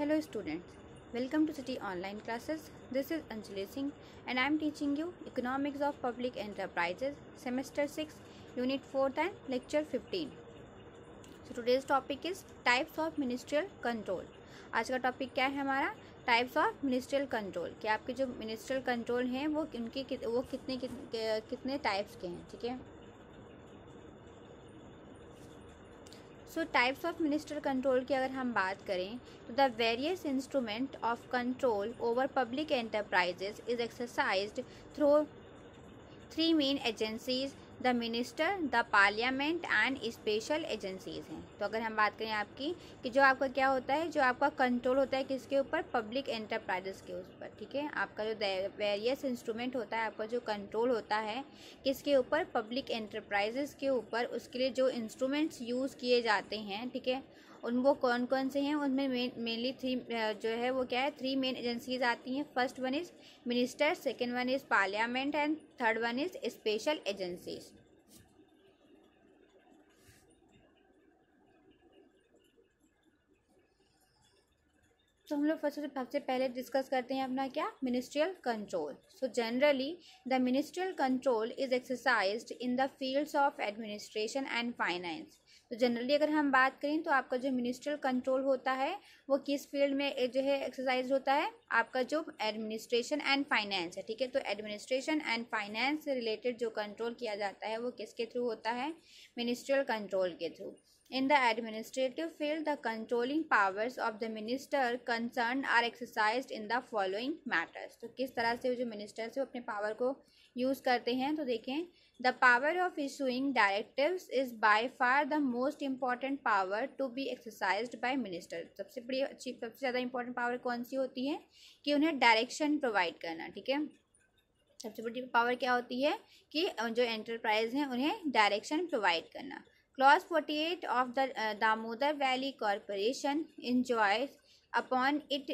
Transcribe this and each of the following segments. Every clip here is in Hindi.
Hello students, welcome to City Online Classes. This is Anjali Singh and I am teaching you Economics of Public Enterprises, Semester 6, Unit 4th and Lecture 15. So today's topic is Types of Ministerial Control. आज का टॉपिक क्या है हमारा? Types of ministerial control. कि आपके जो मिनिस्ट्रियल कंट्रोल हैं वो कितने टाइप्स के हैं. ठीक है. सो टाइप्स ऑफ मिनिस्ट्रियल कंट्रोल की अगर हम बात करें तो the various instrument of control over public enterprises is exercised through three main agencies, the minister, the parliament and special agencies हैं. तो अगर हम बात करें आपकी कि जो आपका क्या होता है, जो आपका कंट्रोल होता है किसके ऊपर, पब्लिक एंटरप्राइजेस के ऊपर. ठीक है. आपका जो वेरियस इंस्ट्रूमेंट होता है, आपका जो कंट्रोल होता है किसके ऊपर, पब्लिक एंटरप्राइजेस के ऊपर. उसके लिए जो इंस्ट्रूमेंट्स यूज़ किए जाते हैं, ठीक है, उनको कौन कौन से हैं, उनमें मेनली थ्री जो है वो क्या है, थ्री मेन एजेंसीज आती हैं. First one is minister, second one is parliament and third one is special agencies. तो हम लोग सबसे पहले डिस्कस करते हैं अपना क्या, ministerial control. So generally the ministerial control is exercised in the fields of administration and finance. तो जनरली अगर हम बात करें तो आपका जो मिनिस्ट्रियल कंट्रोल होता है वो किस फील्ड में जो है एक्सरसाइज होता है, आपका जो एडमिनिस्ट्रेशन एंड फाइनेंस है. ठीक है. तो एडमिनिस्ट्रेशन एंड फाइनेंस से रिलेटेड जो कंट्रोल किया जाता है वो किसके थ्रू होता है, मिनिस्ट्रियल कंट्रोल के through. In the administrative field, the controlling powers of the minister concerned are exercised in the following matters. तो किस तरह से जो मिनिस्टर से अपने पावर को यूज़ करते हैं, तो देखें, the power of issuing directives is by far the most important power to be exercised by minister. सबसे ज़्यादा important power कौन सी होती है कि उन्हें डायरेक्शन प्रोवाइड करना. ठीक है. सबसे बड़ी पावर क्या होती है कि जो एंटरप्राइज हैं उन्हें डायरेक्शन प्रोवाइड करना. Clause 48 of the Damodar Valley Corporation enjoins upon it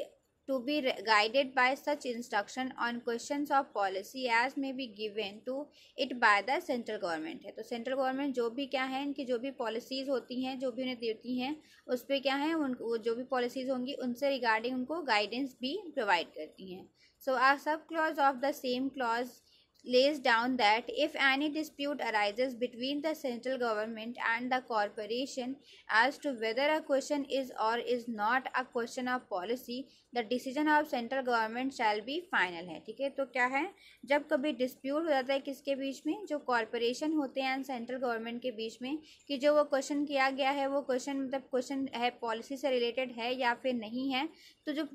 to be guided by such instruction on questions of policy as may be given to it by the central government है. तो सेंट्रल गवर्नमेंट जो भी क्या है, इनकी जो भी पॉलिसीज़ होती हैं, जो भी उन्हें देती हैं, उस पर क्या है, उनको जो भी पॉलिसीज़ होंगी उनसे रिगार्डिंग उनको गाइडेंस भी प्रोवाइड करती हैं. So a sub clause of the same clause lays down that if any dispute arises between the central government and the corporation as to whether a question is or is not a question of policy, the decision of central government shall be final है. ठीक है. तो क्या है, जब कभी डिस्प्यूट हो जाता है किसके बीच में, जो कॉरपोरेशन होते हैं सेंट्रल गवर्नमेंट के बीच में, कि जो वो क्वेश्चन किया गया है वो क्वेश्चन मतलब क्वेश्चन है पॉलिसी से रिलेटेड है या फिर नहीं है, तो जो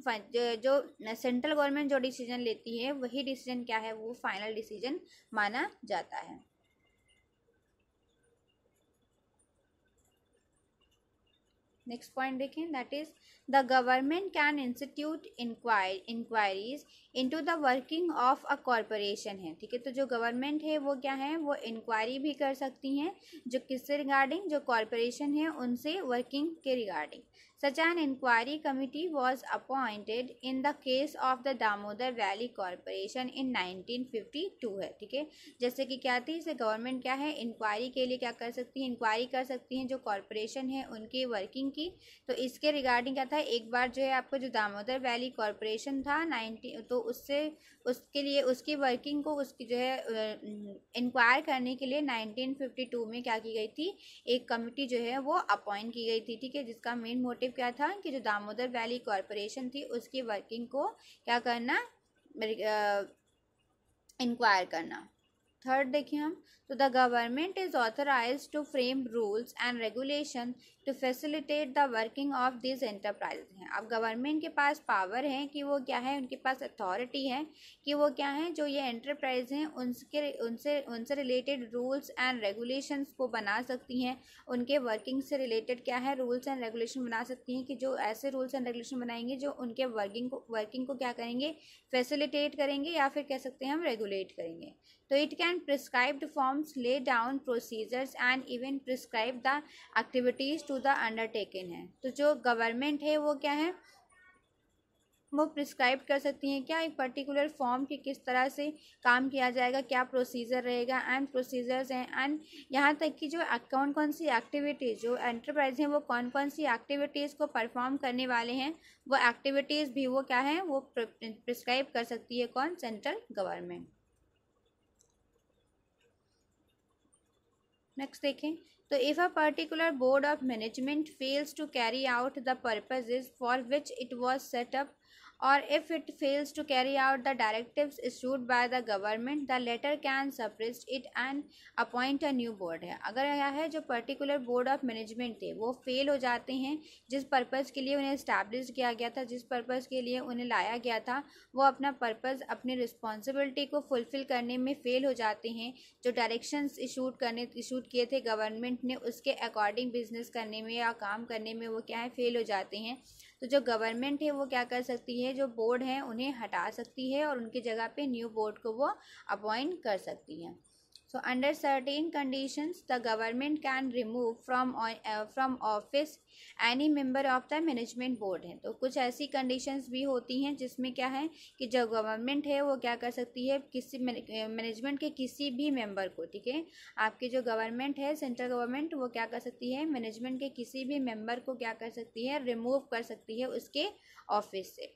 सेंट्रल गवर्नमेंट जो डिसीजन लेती है वही डिसीजन क्या है, वो फाइनल डिसीजन माना जाता है. नेक्स्ट पॉइंट देखें, that is the government can institute inquiries into the working of a corporation है. ठीक है. तो जो गवर्नमेंट है वो क्या है, वो इंक्वायरी भी कर सकती हैं जो किससे रिगार्डिंग, जो कॉरपोरेशन है उनसे वर्किंग के regarding. Such an inquiry committee was appointed in the case of the Damodar Valley Corporation in 1952 है. ठीक है. जैसे कि क्या थी, इसे गवर्नमेंट क्या है, इंक्वायरी के लिए क्या कर सकती है, इंक्वायरी कर सकती हैं जो कॉरपोरेशन है उनकी वर्किंग की. तो इसके रिगार्डिंग क्या था, एक बार जो है आपको जो दामोदर वैली कॉरपोरेशन था 19, तो उसके लिए उसकी वर्किंग को उसकी जो है इंक्वायर करने के लिए 1952 में क्या की गई थी, एक कमिटी जो है वो अपॉइंट की गई थी. ठीक है. जिसका मेन मोटिव क्या था कि जो दामोदर वैली कॉरपोरेशन थी उसकी वर्किंग को क्या करना, इंक्वायर करना. थर्ड देखिए हम, तो the government is authorised to frame rules and regulation to facilitate the working of this enterprise हैं. अब गवर्नमेंट के पास पावर है कि वो क्या है, उनके पास अथॉरिटी है कि वो क्या है, जो ये एंटरप्राइज हैं उनसे रिलेटेड रूल्स एंड रेगुलेशंस को बना सकती हैं. उनके वर्किंग से रिलेटेड क्या है, रूल्स एंड रेगुलेशन बना सकती हैं कि जो ऐसे रूल्स एंड रेगुलेशन बनाएंगे जो उनके वर्किंग को क्या करेंगे, फैसिलिटेट करेंगे या फिर कह सकते हैं हम रेगुलेट करेंगे. तो it can prescribed forms lay down procedures and even prescribe the activities to the undertaken है. तो जो गवर्नमेंट है वो क्या है, वो प्रिस्क्राइब कर सकती हैं क्या एक पर्टिकुलर फॉर्म की किस तरह से काम किया जाएगा, क्या प्रोसीजर रहेगा एंड प्रोसीजर्स हैं, एंड यहाँ तक कि जो कौन सी एक्टिविटीज़ जो एंटरप्राइज हैं वो कौन सी एक्टिविटीज़ को परफॉर्म करने वाले हैं, वो एक्टिविटीज़ भी वो क्या है वो प्रिस्क्राइब कर सकती है कौन, सेंट्रल गवर्नमेंट। नेक्स्ट देखें तो if a particular board of management fails to carry out the purposes for which it was set up or if it fails to carry out the directives issued by the government, the latter can suppress it and appoint a new board है। अगर यह है जो पर्टिकुलर बोर्ड ऑफ मैनेजमेंट थे वो फेल हो जाते हैं, जिस पर्पज़ के लिए उन्हें इस्टेब्लिश किया गया था, जिस पर्पज़ के लिए उन्हें लाया गया था, वो अपना पर्पज़ अपनी रिस्पॉन्सिबिलिटी को फुलफ़िल करने में फ़ेल हो जाते हैं, जो डायरेक्शंस इशूड किए थे गवर्नमेंट ने उसके अकॉर्डिंग बिजनेस करने में या काम करने में वो क्या है फेल हो जाते हैं, तो जो गवर्नमेंट है वो क्या कर सकती है, जो बोर्ड हैं उन्हें हटा सकती है और उनकी जगह पे न्यू बोर्ड को वो अपॉइंट कर सकती है। So under certain conditions the government can remove from office any member of the management board है। तो कुछ ऐसी कंडीशंस भी होती हैं जिसमें क्या है कि जो गवर्नमेंट है वो क्या कर सकती है, किसी मैनेजमेंट के किसी भी मेंबर को, ठीक है, आपकी जो गवर्नमेंट है सेंट्रल गवर्नमेंट वो क्या कर सकती है, मैनेजमेंट के किसी भी मेंबर को क्या कर सकती है, रिमूव कर सकती है उसके ऑफिस से।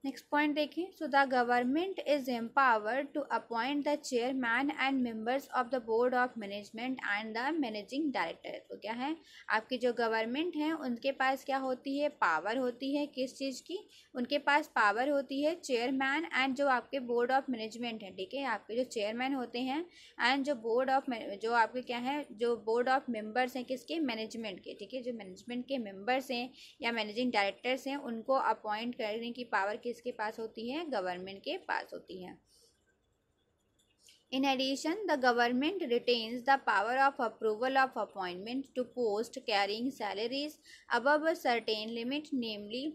नेक्स्ट पॉइंट देखें, so the government is empowered to appoint the chairman and members of the board of management and the managing director. तो क्या है आपकी जो गवर्नमेंट है उनके पास क्या होती है, पावर होती है, किस चीज़ की, उनके पास पावर होती है चेयरमैन एंड जो आपके बोर्ड ऑफ मैनेजमेंट है, ठीक है, आपके जो चेयरमैन होते हैं एंड जो बोर्ड ऑफ जो आपके क्या है जो बोर्ड ऑफ मेंबर्स हैं किसके, मैनेजमेंट के, ठीक है, जो मैनेजमेंट के मेंबर्स हैं या मैनेजिंग डायरेक्टर्स हैं उनको अपॉइंट करने की पावर किसके पास होती है, गवर्नमेंट के पास होती है। In addition, the government retains the power of approval of appointment to post carrying salaries above a certain limit, namely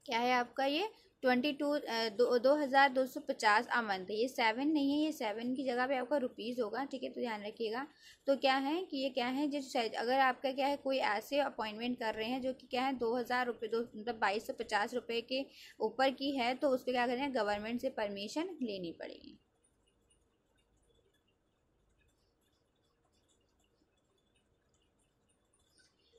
क्या है आपका ये 22,250 a month है, ये 7 नहीं है, ये 7 की जगह पे आपका रुपीज़ होगा, ठीक है, तो ध्यान रखिएगा। तो क्या है कि ये क्या है जिस अगर आपका क्या है कोई ऐसे अपॉइंटमेंट कर रहे हैं जो कि क्या है 2,000 रुपये मतलब 2,250 रुपये के ऊपर की है, तो उसके क्या करें गवर्नमेंट से परमिशन लेनी पड़ेगी।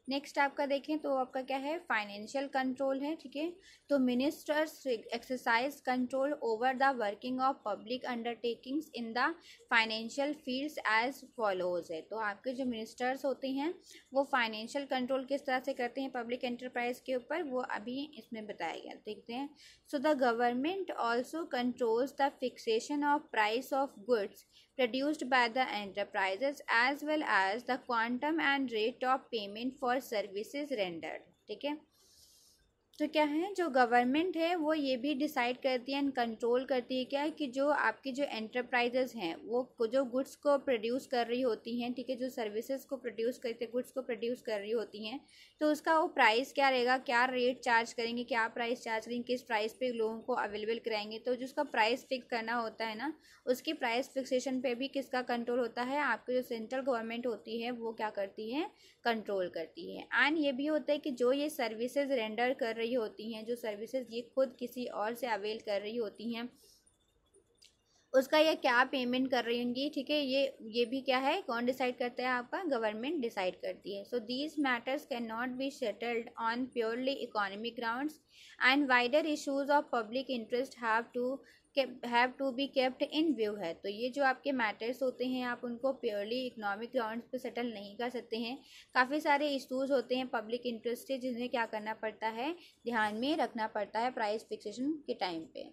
नेक्स्ट आपका देखें तो आपका क्या है फाइनेंशियल कंट्रोल है, ठीक है, तो ministers exercise control over the working of public undertakings in the financial fields as follows है। तो आपके जो मिनिस्टर्स होते हैं वो फाइनेंशियल कंट्रोल किस तरह से करते हैं पब्लिक एंटरप्राइज के ऊपर, वो अभी इसमें बताया गया, देखते हैं। सो the government also controls the fixation of price of goods produced by the enterprises as well as the quantum and rate of payment for services rendered, ठीक है। तो क्या है जो गवर्नमेंट है वो ये भी डिसाइड करती है एंड कंट्रोल करती है क्या है कि जो आपकी जो एंटरप्राइजेज हैं वो जो गुड्स को प्रोड्यूस कर रही होती हैं, ठीक है, जो सर्विसेज को प्रोड्यूस करते गुड्स को प्रोड्यूस कर रही होती हैं, तो उसका वो प्राइस क्या रहेगा, क्या रेट चार्ज करेंगे, क्या प्राइस चार्ज करेंगे, किस प्राइस पे लोगों को अवेलेबल कराएंगे, तो जिसका प्राइस फिक्स करना होता है ना उसकी प्राइस फिक्सेशन पे भी किसका कंट्रोल होता है, आपकी जो सेंट्रल गवर्नमेंट होती है वो क्या करती है, कंट्रोल करती है। एंड ये भी होता है कि जो ये सर्विसेज रेंडर कर रही होती हैं, जो सर्विसेज ये खुद किसी और से अवेल कर रही होती हैं, उसका ये क्या पेमेंट कर रही होंगी, ठीक है, ये भी क्या है कौन डिसाइड करता है, आपका गवर्नमेंट डिसाइड करती है। So these matters can not be settled on purely economic grounds and wider issues of public interest have to be kept in view है। तो ये जो आपके मैटर्स होते हैं आप उनको प्योरली इकोनॉमिक ग्राउंड्स पे सेटल नहीं कर सकते हैं, काफ़ी सारे इशूज़ होते हैं पब्लिक इंटरेस्ट के जिन्हें क्या करना पड़ता है, ध्यान में रखना पड़ता है प्राइस फिक्सेशन के टाइम पे।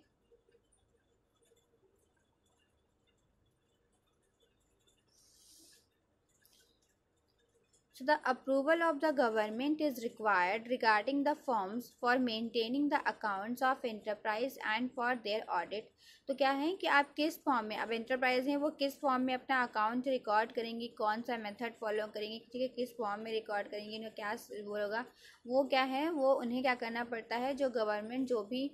So the approval of the government is required regarding the forms for maintaining the accounts of enterprise and for their audit। तो क्या है कि आप किस फॉर्म में, अब एंटरप्राइज हैं वो किस फॉर्म में अपना अकाउंट रिकॉर्ड करेंगी, कौन सा मेथड फॉलो करेंगी, ठीक है, किस फॉर्म में रिकॉर्ड करेंगी, उन्हें क्या वो होगा, वो क्या है वो उन्हें क्या करना पड़ता है, जो गवर्नमेंट जो भी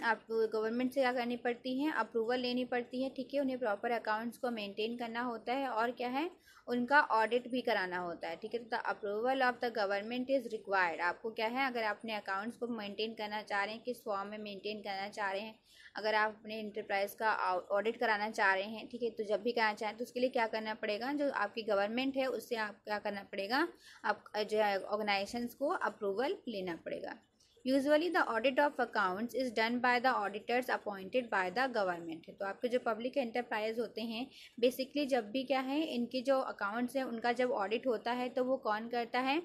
आप गवर्नमेंट से क्या करनी पड़ती है, अप्रूवल लेनी पड़ती है, ठीक है, उन्हें प्रॉपर अकाउंट्स को मेंटेन करना होता है और क्या है उनका ऑडिट भी कराना होता है, ठीक है। तो the approval of the government is required. आपको क्या है, अगर अपने अकाउंट्स को मेंटेन करना चाह रहे हैं, किस फॉर्म में मेंटेन करना चाह रहे हैं, अगर आप अपने इंटरप्राइज का ऑडिट कराना चाह रहे हैं, ठीक है, तो जब भी कराना चाहें तो उसके लिए क्या करना पड़ेगा, जो आपकी गवर्नमेंट है उससे आप क्या करना पड़ेगा, आप जो है ऑर्गेनाइजेशंस को अप्रूवल लेना पड़ेगा। Usually the audit of accounts is done by the auditors appointed by the government है। तो आपके जो पब्लिक एंटरप्राइज होते हैं, बेसिकली जब भी क्या है, इनके जो अकाउंट्स हैं उनका जब ऑडिट होता है तो वो कौन करता है,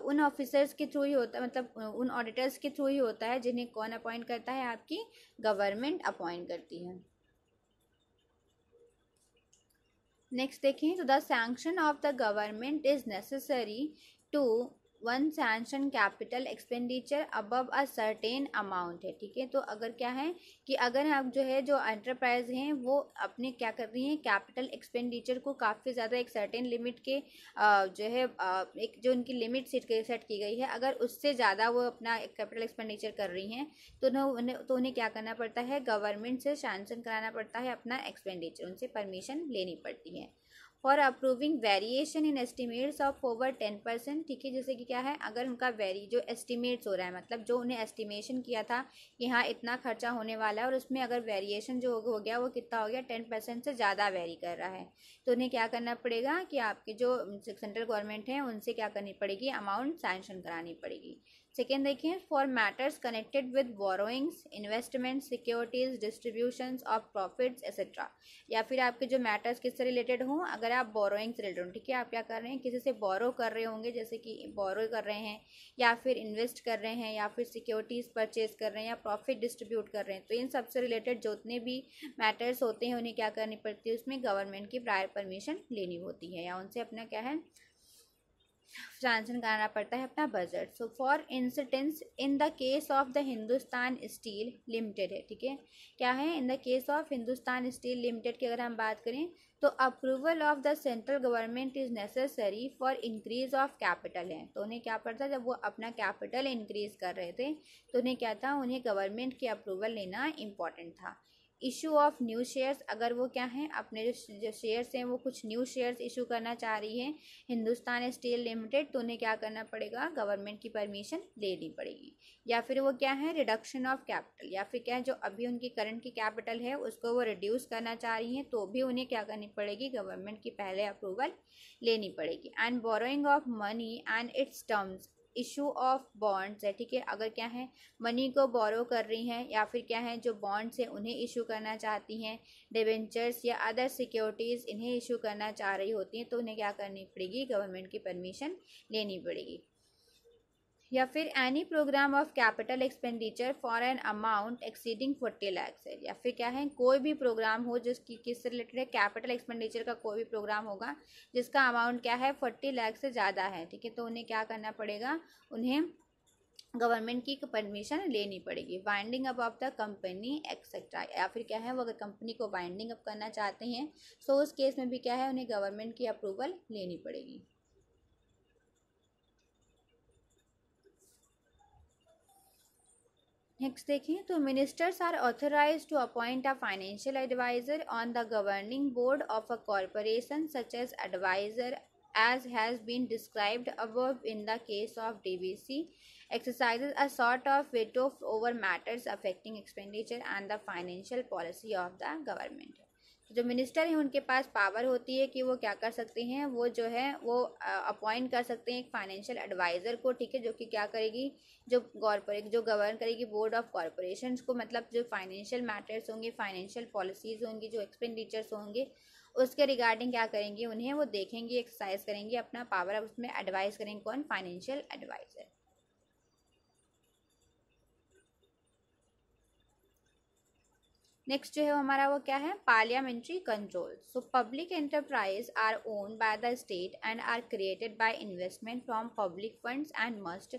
उन ऑफिसर्स के थ्रू ही होता है, मतलब उन ऑडिटर्स के थ्रू ही होता है, जिन्हें कौन अपॉइंट करता है, आपकी गवर्नमेंट अपॉइंट करती है। नेक्स्ट देखें, तो the sanction of the government is necessary to one sanction capital expenditure above a certain amount है, ठीक है। तो अगर क्या है कि अगर आप जो है, जो एंटरप्राइज हैं वो अपने क्या कर रही हैं, कैपिटल एक्सपेंडिचर को काफ़ी ज़्यादा एक सर्टेन लिमिट के जो है एक जो उनकी लिमिट सेट की गई है, अगर उससे ज़्यादा वो अपना कैपिटल एक्सपेंडिचर कर रही हैं तो उन्हें क्या करना पड़ता है, गवर्नमेंट से सैंक्शन कराना पड़ता है अपना एक्सपेंडिचर, उनसे परमिशन लेनी पड़ती है। For approving variation in estimates of over 10%, ठीक है। जैसे कि क्या है, अगर उनका जो एस्टिमेट्स हो रहा है, मतलब जो उन्हें एस्टिमेशन किया था कि हाँ इतना खर्चा होने वाला है, और उसमें अगर वेरिएशन जो हो गया वो कितना हो गया, 10% से ज़्यादा वेरी कर रहा है, तो उन्हें क्या करना पड़ेगा कि आपके जो सेंट्रल गवर्नमेंट है उनसे क्या करनी पड़ेगी, अमाउंट सैंक्शन करानी पड़ेगी। सेकेंड देखिए, for matters connected with borrowings, investment, securities, distributions of profits etcetera, या फिर आपके जो मैटर्स किससे रिलेटेड हों, अगर आप बोरोइंग से रिलेटेड हो, ठीक है, आप क्या कर रहे हैं, किसी से बोरो कर रहे होंगे, जैसे कि बोरो कर रहे हैं, या फिर इन्वेस्ट कर रहे हैं, या फिर सिक्योरिटीज़ परचेज कर रहे हैं, या प्रॉफिट डिस्ट्रीब्यूट कर रहे हैं, तो इन सबसे रिलेटेड जितने भी मैटर्स होते हैं उन्हें क्या करनी पड़ती है, उसमें गवर्नमेंट की प्रायर परमिशन लेनी होती है, या उनसे अपना क्या है, सैंक्शन कराना पड़ता है अपना budget. So for instance, in the case of the Hindustan steel limited है, ठीक है, क्या है, in the case of Hindustan steel limited की अगर हम बात करें, तो approval of the central government is necessary for increase of capital है। तो उन्हें क्या पड़ता, जब वो अपना कैपिटल इंक्रीज कर रहे थे तो उन्हें क्या था, उन्हें गवर्नमेंट की अप्रूवल लेना इम्पॉर्टेंट था। इशू ऑफ न्यू शेयर्स, अगर वो क्या हैं, अपने जो शेयर्स हैं वो कुछ न्यू शेयर्स इशू करना चाह रही है हिंदुस्तान स्टील लिमिटेड, तो उन्हें क्या करना पड़ेगा, गवर्नमेंट की परमिशन लेनी पड़ेगी। या फिर वो क्या है, रिडक्शन ऑफ कैपिटल, या फिर क्या है, जो अभी उनकी करंट की कैपिटल है उसको वो रिड्यूस करना चाह रही हैं, तो भी उन्हें क्या करनी पड़ेगी, गवर्नमेंट की पहले अप्रूवल लेनी पड़ेगी। And borrowing of money and it's terms, issue of bonds है, ठीक है, अगर क्या है, मनी को बोरो कर रही हैं, या फिर क्या है, जो बॉन्ड्स हैं उन्हें इशू करना चाहती हैं, डिबेंचर्स या अदर सिक्योरिटीज़ इन्हें इशू करना चाह रही होती हैं, तो उन्हें क्या करनी पड़ेगी, गवर्नमेंट की परमिशन लेनी पड़ेगी। या फिर any programme of capital expenditure for an amount exceeding 40 lakh है, या फिर क्या है, कोई भी प्रोग्राम हो जिसकी किससे रिलेटेड है, कैपिटल एक्सपेंडिचर का कोई भी प्रोग्राम होगा जिसका अमाउंट क्या है, 40 लाख से ज़्यादा है, ठीक है, तो उन्हें क्या करना पड़ेगा, उन्हें गवर्नमेंट की परमिशन लेनी पड़ेगी। Winding up of the company etcetera, या फिर क्या है, वो अगर कंपनी को वाइंडिंग अप करना चाहते हैं तो उस केस में भी क्या है, उन्हें गवर्नमेंट की अप्रूवल लेनी पड़ेगी। नेक्स्ट देखें, तो ministers are authorise to appoint a financial adviser on the governing board of a corporation such as adviser as has been described above in the case of DVC, exercises a sort of veto over matters affecting expenditure and the financial policy of the government। तो जो मिनिस्टर हैं उनके पास पावर होती है कि वो क्या कर सकते हैं, वो जो है वो अपॉइंट कर सकते हैं एक फाइनेंशियल एडवाइज़र को, ठीक है, जो कि क्या करेगी, जो गवर्न करेगी बोर्ड ऑफ कॉरपोरेशन को, मतलब जो फाइनेंशियल मैटर्स होंगे, फाइनेंशियल पॉलिसीज़ होंगी, जो एक्सपेंडिचर्स होंगे उसके रिगार्डिंग क्या करेंगे, उन्हें वो देखेंगे, एक्सरसाइज करेंगे अपना पावर, अब उसमें एडवाइस करेंगे, कौन, फाइनेंशियल एडवाइज़र। नेक्स्ट जो है हमारा वो क्या है, parliamentary control. So public enterprise are owned by the state and are created by investment from public funds and must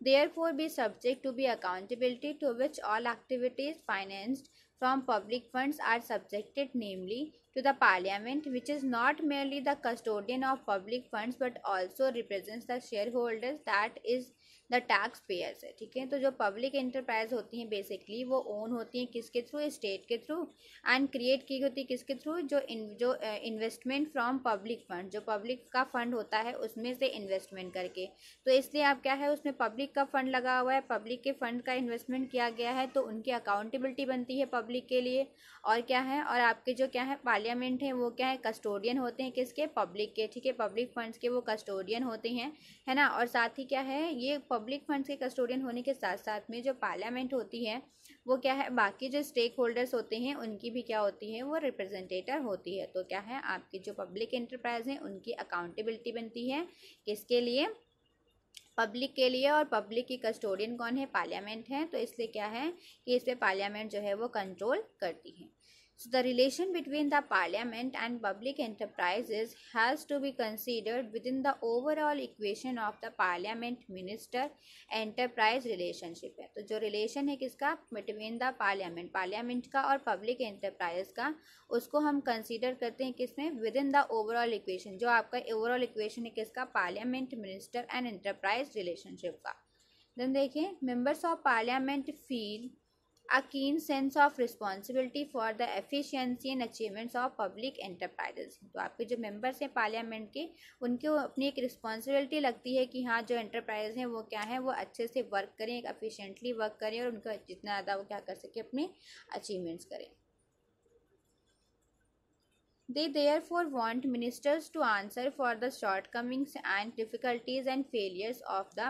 therefore be subject to be accountability to which all activities financed from public funds are subjected, namely to the parliament, which is not merely the custodian of public funds but also represents the shareholders, that is the tax payers है, ठीक है। तो जो पब्लिक एंटरप्राइज होती हैं बेसिकली वो ओन होती हैं किसके थ्रू, स्टेट के थ्रू, एंड क्रिएट की होती है किसके थ्रू, जो इन्वेस्टमेंट फ्रॉम पब्लिक फंड, जो पब्लिक का फंड होता है उसमें से इन्वेस्टमेंट करके। तो इसलिए आप क्या है उसमें पब्लिक का फंड लगा हुआ है, पब्लिक के फंड का इन्वेस्टमेंट किया गया है, तो उनकी अकाउंटेबिलिटी बनती है पब्लिक के लिए। और क्या है, और आपके जो क्या है पार्लियामेंट है वो क्या है कस्टोडियन होते हैं किसके, पब्लिक के, ठीक है। पब्लिक फंड्स के वो कस्टोडियन होते हैं, है ना। और साथ ही क्या है ये पब्लिक फंड्स के कस्टोडियन होने के साथ साथ में जो पार्लियामेंट होती है वो क्या है बाकी जो स्टेक होल्डर्स होते हैं उनकी भी क्या होती है वो रिप्रेजेंटेटर होती है। तो क्या है आपकी जो पब्लिक एंटरप्राइज है उनकी अकाउंटेबिलिटी बनती है किसके लिए, पब्लिक के लिए। और पब्लिक की कस्टोडियन कौन है, पार्लियामेंट है। तो इसलिए क्या है कि इस पे पार्लियामेंट जो है वो कंट्रोल करती है। So the relation between the parliament and public enterprises has to be considered within the overall equation of the parliament minister enterprise relationship है। तो जो relation है किसका, between the parliament का और public enterprise का, उसको हम consider करते हैं किसमें, within the overall equation, जो आपका overall equation है किसका, parliament minister and enterprise relationship का। then देखिए members of parliament feel a keen sense of responsibility for the efficiency and achievements of public enterprises। तो आपके जो मेंबर्स हैं पार्लियामेंट के उनको अपनी एक रिस्पॉन्सिबिलिटी लगती है कि हाँ जो एंटरप्राइज हैं वो क्या है वो अच्छे से वर्क करें, एक एफिशिएंटली वर्क करें और उनका जितना ज़्यादा वो क्या कर सके अपने अचीवमेंट्स करें। They therefore want ministers to answer for the shortcomings and difficulties and failures of the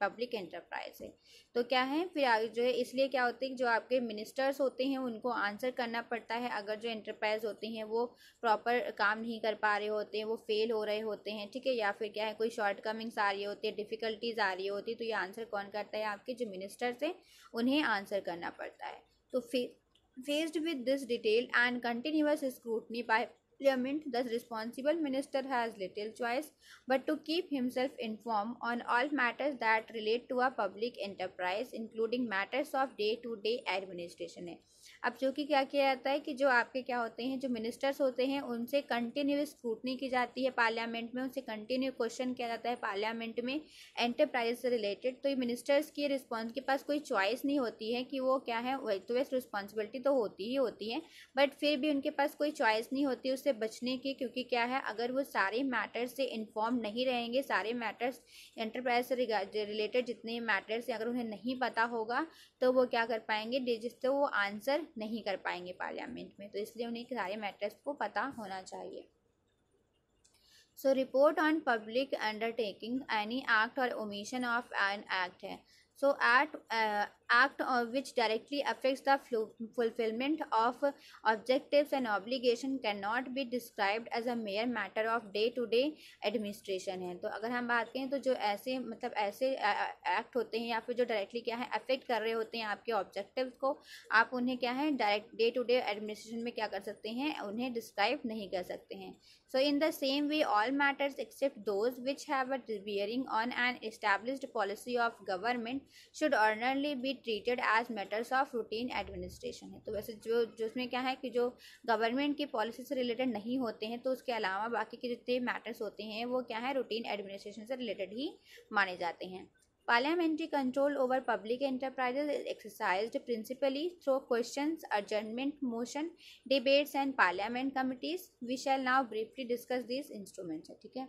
public enterprise है। तो क्या है फिर आगे जो है इसलिए क्या होते हैं जो आपके मिनिस्टर्स होते हैं उनको आंसर करना पड़ता है अगर जो एंटरप्राइज होते हैं वो प्रॉपर काम नहीं कर पा रहे होते हैं, वो फेल हो रहे होते हैं, ठीक है, या फिर क्या है कोई शॉर्टकमिंग्स आ रही होती है, डिफ़िकल्टीज आ रही होती है, तो ये आंसर कौन करता है, आपके जो मिनिस्टर्स हैं उन्हें आंसर करना पड़ता है। तो फिर Faced with this detailed and continuous scrutiny by Parliament, the responsible minister has little choice but to keep himself informed on all matters that relate to a public enterprise, including matters of day-to-day administration है। अब जो कि क्या किया जाता है कि जो आपके क्या होते हैं जो मिनिस्टर्स होते हैं उनसे कंटिन्यूस स्क्रूटनी की जाती है पार्लियामेंट में, उनसे कंटिन्यू क्वेश्चन किया जाता है पार्लियामेंट में एंटरप्राइज से रिलेटेड। तो ये मिनिस्टर्स की रिस्पॉन्स के पास कोई चॉइस नहीं होती है कि वो क्या है, वही तो वैसे रिस्पॉन्सिबिलिटी तो होती ही होती है बट फिर भी उनके पास कोई चॉइस नहीं होती उससे बचने की, क्योंकि क्या है अगर वो सारे मैटर्स से इन्फॉर्म नहीं रहेंगे, सारे मैटर्स एंटरप्राइज से रिलेटेड जितने मैटर्स हैं अगर उन्हें नहीं पता होगा तो वो क्या कर पाएंगे, जिससे वो आंसर नहीं कर पाएंगे पार्लियामेंट में। तो इसलिए उन्हें सारे मैटर्स को पता होना चाहिए। So report on public undertaking any act और ओमिशन ऑफ एन एक्ट है। So act which directly affects the fulfillment of objectives and obligation cannot be described as a mere matter of day-to-day administration है। तो अगर हम बात करें तो जो ऐसे मतलब ऐसे एक्ट होते हैं या फिर जो डायरेक्टली क्या है अफेक्ट कर रहे होते हैं आपके ऑब्जेक्टिव्स को, आप उन्हें क्या है direct day to day administration में क्या कर सकते हैं, उन्हें डिस्क्राइब नहीं कर सकते हैं। So in the same way, all matters except those which have a bearing on an established policy of government should ordinarily be treated as matters of routine administration है। तो वैसे जो जिसमें क्या है कि जो गवर्नमेंट की पॉलिसी से रिलेटेड नहीं होते हैं तो उसके अलावा बाकी के जितने मैटर्स होते हैं वो क्या है रूटीन एडमिनिस्ट्रेशन से रिलेटेड ही माने जाते हैं। Parliamentary control over public enterprises is exercised principally through questions, adjournment, motion, debates and parliament committees. We shall now briefly discuss these instruments. ठीक है,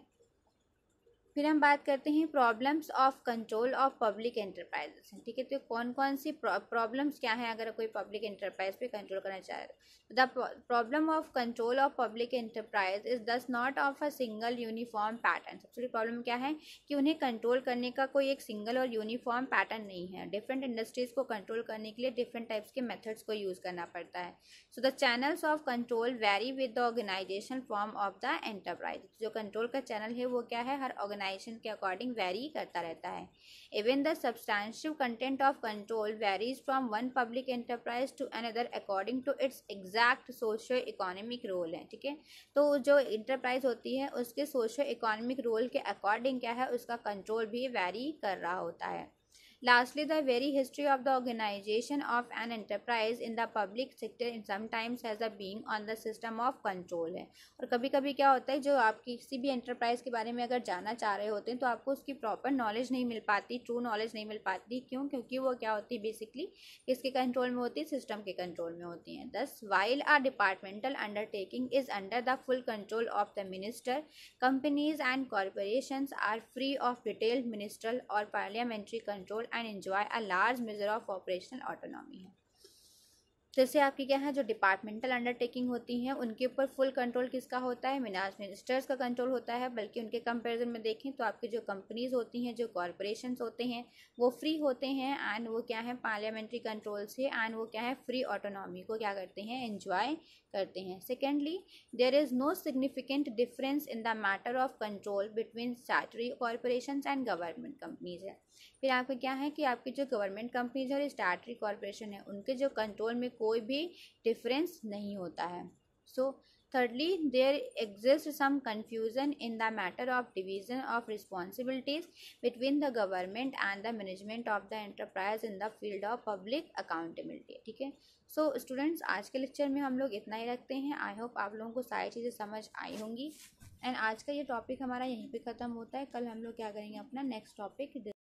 फिर हम बात करते हैं problems of control of public enterprises हैं। ठीक है, तो कौन कौन सी प्रॉब्लम्स क्या है अगर कोई पब्लिक एंटरप्राइज पे कंट्रोल करना चाहे। The problem of control of public enterprise is thus not of a single uniform pattern. सबसे बड़ी प्रॉब्लम क्या है कि उन्हें कंट्रोल करने का कोई एक सिंगल और यूनिफॉर्म पैटर्न नहीं है। डिफरेंट इंडस्ट्रीज को कंट्रोल करने के लिए डिफरेंट टाइप्स के मेथड्स को यूज़ करना पड़ता है। So the channels of control vary with the organisation form of the enterprise. जो कंट्रोल का चैनल है वो क्या है हर ऑर्गेनाइजेशन के अकॉर्डिंग वेरी करता रहता है। Even the substantial content of control varies from one public enterprise to another according to its exact socio economic role है। ठीक है, तो जो इंटरप्राइज होती है उसके सोशियो इकोनॉमिक रोल के अकॉर्डिंग क्या है उसका कंट्रोल भी वेरी कर रहा होता है। Lastly, the very history of the organization of an enterprise in the public sector sometimes has a being on the system of control है। और कभी कभी क्या होता है, जो आप किसी भी एंटरप्राइज के बारे में अगर जानना चाह रहे होते हैं तो आपको उसकी प्रॉपर नॉलेज नहीं मिल पाती, ट्रू नॉलेज नहीं मिल पाती। क्यों? क्योंकि वो क्या होती है, बेसिकली किसके कंट्रोल में होती है, सिस्टम के कंट्रोल में होती हैं। दस while a departmental undertaking is under the full control of the minister, companies and corporations are free of detailed ministerial or parliamentary control and enjoy a large measure of operational autonomy। जैसे आपकी क्या है, जो डिपार्टमेंटल अंडरटेकिंग होती हैं उनके ऊपर फुल कंट्रोल किसका होता है, मिनिस्टर्स का कंट्रोल होता है। बल्कि उनके कंपैरिजन में देखें तो आपकी जो कंपनीज होती हैं, जो कॉरपोरेशंस होते हैं, वो फ्री होते हैं एंड वो क्या है, पार्लियामेंट्री कंट्रोल से, एंड वो क्या है, फ्री ऑटोनॉमी को क्या करते हैं, एंजॉय करते हैं। Secondly, there is no significant difference in the matter of control between statutory corporations and government companies है। फिर आपका क्या है कि आपकी जो गवर्नमेंट कंपनीज और स्टैट्यूटरी कॉरपोरेशन है उनके जो कंट्रोल में कोई भी डिफरेंस नहीं होता है। सो thirdly, there exists some confusion in the matter of division of responsibilities between the government and the management of the enterprise in the field of public accountability। ठीक है, सो स्टूडेंट्स आज के लेक्चर में हम लोग इतना ही रखते हैं। आई होप आप लोगों को सारी चीज़ें समझ आई होंगी एंड आज का ये टॉपिक हमारा यहीं पे ख़त्म होता है। कल हम लोग क्या करेंगे, अपना नेक्स्ट टॉपिक